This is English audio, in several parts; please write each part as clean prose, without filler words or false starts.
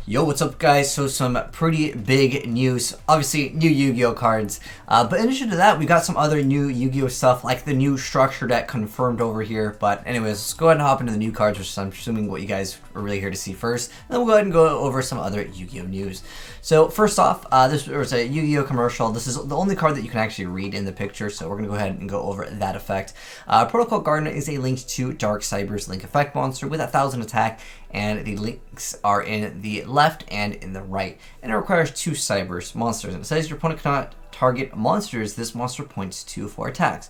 Yo, what's up guys? So some pretty big news, obviously new Yu-Gi-Oh cards, but in addition to that we got some other new Yu-Gi-Oh stuff like the new structure deck confirmed over here. But anyways, let's go ahead and hop into the new cards, which I'm assuming what you guys are really here to see first. Then we'll go ahead and go over some other Yu-Gi-Oh news. So first off, this was a Yu-Gi-Oh commercial. This is the only card that you can actually read in the picture, so we're going to go ahead and go over that effect. Protocol Garden is a link to Dark Cyber's Link Effect monster with 1,000 attack, and the links are in the left and in the right, and it requires 2 Cybers monsters, and it says your opponent cannot target monsters this monster points to for attacks.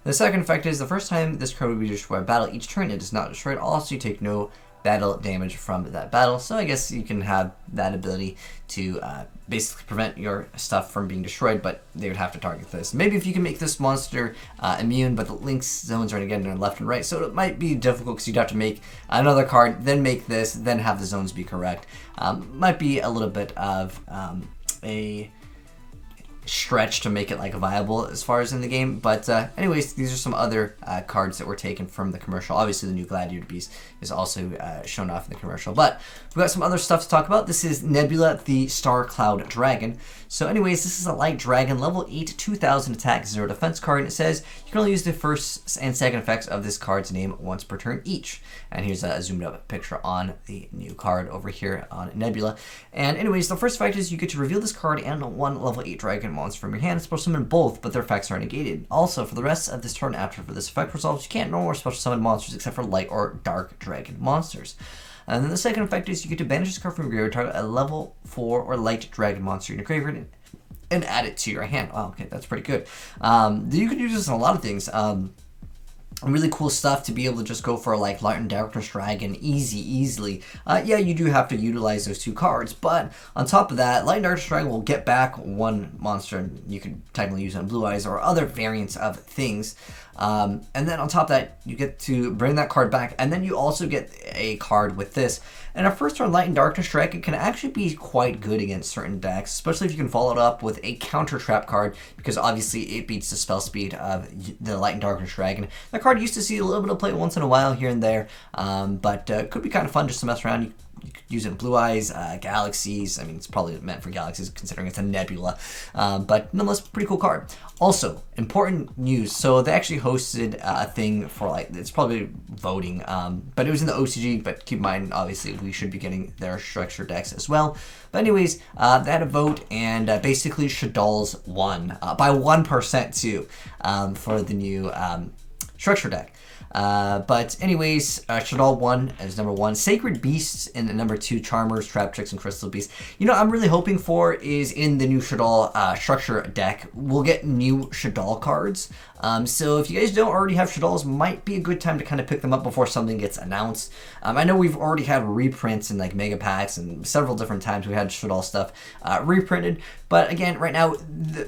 The second effect is the first time this card will be destroyed by battle each turn it is not destroyed, also you take no battle damage from that battle. So I guess you can have that ability to basically prevent your stuff from being destroyed, but they would have to target this. Maybe if you can make this monster immune, but the links zones are again in left and right, so it might be difficult because you'd have to make another card, then make this, then have the zones be correct. Might be a little bit of a stretch to make it like viable as far as in the game, but anyways, these are some other cards that were taken from the commercial. Obviously the new Gladiator Beast is also shown off in the commercial, but we've got some other stuff to talk about. This is Nebula the Star Cloud Dragon. So anyways, this is a light dragon, level 8, 2,000 attack, 0 defense card, and it says you can only use the first and second effects of this card's name once per turn each. And here's a zoomed up picture on the new card over here on Nebula. And anyways, the first effect is you get to reveal this card and 1 level 8 dragon monster from your hand. Special summon both, but their effects are negated. Also, for the rest of this turn after this effect resolves, you can't normal or special summon monsters except for light or dark dragon monsters. And then the second effect is you get to banish this card from your graveyard, target a level 4 or light dragon monster in your graveyard and add it to your hand. Wow, okay, that's pretty good. You can use this in a lot of things. Really cool stuff to be able to just go for like light and darkness dragon easily. Yeah, you do have to utilize those 2 cards, but on top of that, light and darkness dragon will get back 1 monster, and you can technically use it on Blue Eyes or other variants of things. And then on top of that, you get to bring that card back, and then you also get a card with this. And a first turn Light and Darkness Dragon can actually be quite good against certain decks, especially if you can follow it up with a counter trap card, because obviously it beats the spell speed of the Light and Darkness Dragon. That card used to see a little bit of play once in a while here and there, but could be kind of fun just to mess around. You could use it in Blue Eyes, Galaxies. I mean, it's probably meant for Galaxies considering it's a Nebula, but nonetheless, pretty cool card. Also, important news. So they actually hosted a thing for like, it's probably voting, but it was in the OCG, but keep in mind, obviously, we should be getting their structure decks as well. But anyways, they had a vote, and basically Shaddoll's won by 1% too for the new structure deck. But anyways, Shaddoll won as number 1. Sacred Beasts in the number 2. Charmers, Trap Tricks, and Crystal Beasts. You know, I'm really hoping for is in the new Shaddoll structure deck, we'll get new Shaddoll cards. So if you guys don't already have Shaddolls, might be a good time to kind of pick them up before something gets announced. I know we've already had reprints in like mega packs, and several different times we had Shaddoll stuff reprinted. But again, right now,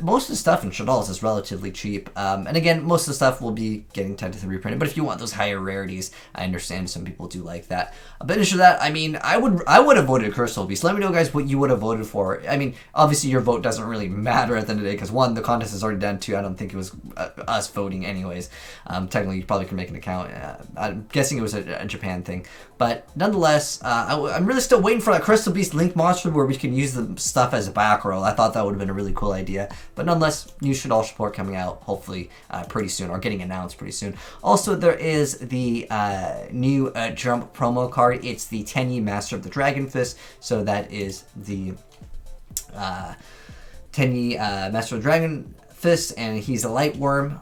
most of the stuff in Shadolls is relatively cheap. And again, most of the stuff will be getting technically reprinted. But if you want those higher rarities, I understand some people do like that. But in addition to that, I mean, I would have voted Crystal Beast. Let me know, guys, what you would have voted for. I mean, obviously your vote doesn't really matter at the end of the day, because 1, the contest is already done. 2, I don't think it was us voting anyways. Technically, you probably can make an account. I'm guessing it was a Japan thing. But nonetheless, I'm really still waiting for that Crystal Beast Link monster where we can use the stuff as a back row. I thought that would have been a really cool idea. But nonetheless, new Shaddoll support coming out hopefully pretty soon, or getting announced pretty soon. Also, there is the new Jump promo card. It's the Tenyi Master of the Dragon Fist. So that is the Tenyi Master of the Dragon Fist, and he's a light worm,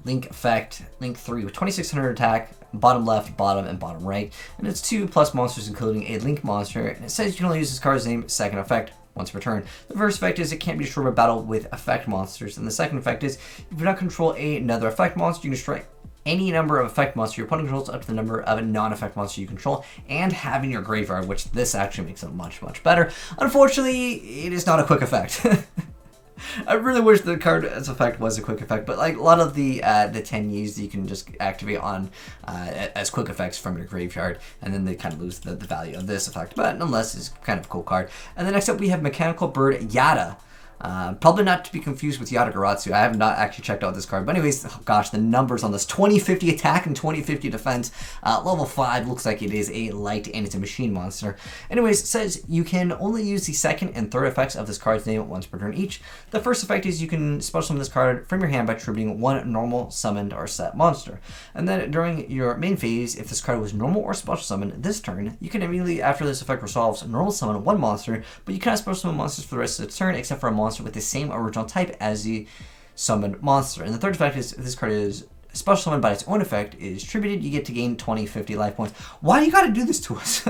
link effect, link 3 with 2600 attack, bottom left, bottom, and bottom right. And it's 2+ monsters, including a link monster. And it says you can only use this card's name, second effect, once per turn. The first effect is it can't be destroyed by battle with effect monsters. And the second effect is if you do not control another effect monster, you can destroy any number of effect monsters your opponent controls up to the number of a non-effect monster you control and have in your graveyard, which this actually makes it much better. Unfortunately, it is not a quick effect. I really wish the card as effect was a quick effect, but like a lot of the 10Us you can just activate on as quick effects from your graveyard, and then they kind of lose the value of this effect. But nonetheless, it's kind of a cool card. And then next up we have Mechanical Bird Yada. Probably not to be confused with Yadagaratsu. I have not actually checked out this card. But anyways, oh gosh, the numbers on this. 2050 attack and 2050 defense. Level 5 looks like it is a light and it's a machine monster. Anyways, it says you can only use the second and third effects of this card's name once per turn each. The first effect is you can special summon this card from your hand by tributing one normal, summoned, or set monster. And then during your main phase, if this card was normal or special summoned this turn, you can immediately after this effect resolves normal summon one monster, but you cannot special summon monsters for the rest of the turn except for a monster with the same original type as the summoned monster. And the third effect is if this card is special summoned by its own effect is tributed, you get to gain 20-50 life points. Why do you gotta do this to us?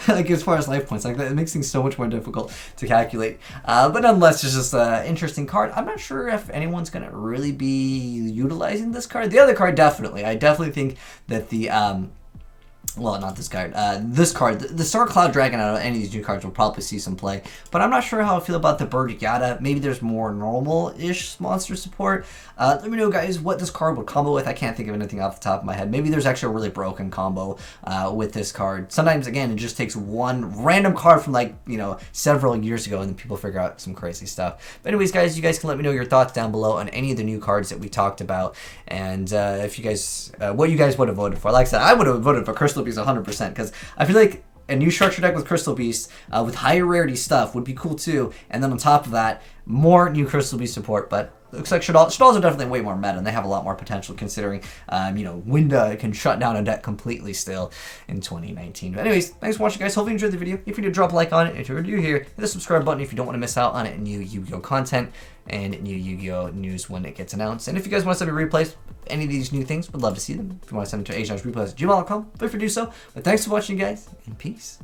Like as far as life points, like that, it makes things so much more difficult to calculate. But nonetheless, it's just an interesting card. I'm not sure if anyone's gonna really be utilizing this card. The other card, definitely. I definitely think that the well, not this card. This card, the Star Cloud Dragon out of any of these new cards will probably see some play. But I'm not sure how I feel about the Bird Yada. Maybe there's more normal-ish monster support. Let me know, guys, what this card would combo with. I can't think of anything off the top of my head. Maybe there's actually a really broken combo with this card. Sometimes, again, it just takes one random card from, like, you know, several years ago, and then people figure out some crazy stuff. But anyways, guys, you guys can let me know your thoughts down below on any of the new cards that we talked about. And if you guys, what you guys would have voted for. Like I said, I would have voted for Crystal Beast 100% because I feel like a new structure deck with Crystal Beast with higher rarity stuff would be cool too. And then on top of that, more new Crystal Beast support. But it looks like Shaddolls are definitely way more meta and they have a lot more potential considering, you know, Winda can shut down a deck completely still in 2019. But anyways, thanks for watching, guys. Hope you enjoyed the video. If you did, drop a like on it. If you're new here, hit the subscribe button if you don't want to miss out on it, new Yu-Gi-Oh content and new Yu-Gi-Oh news when it gets announced. And if you guys want to send me replays, any of these new things, would love to see them. If you want to send them to azneyesreplays@gmail.com, feel free to do so. But thanks for watching, guys, and peace.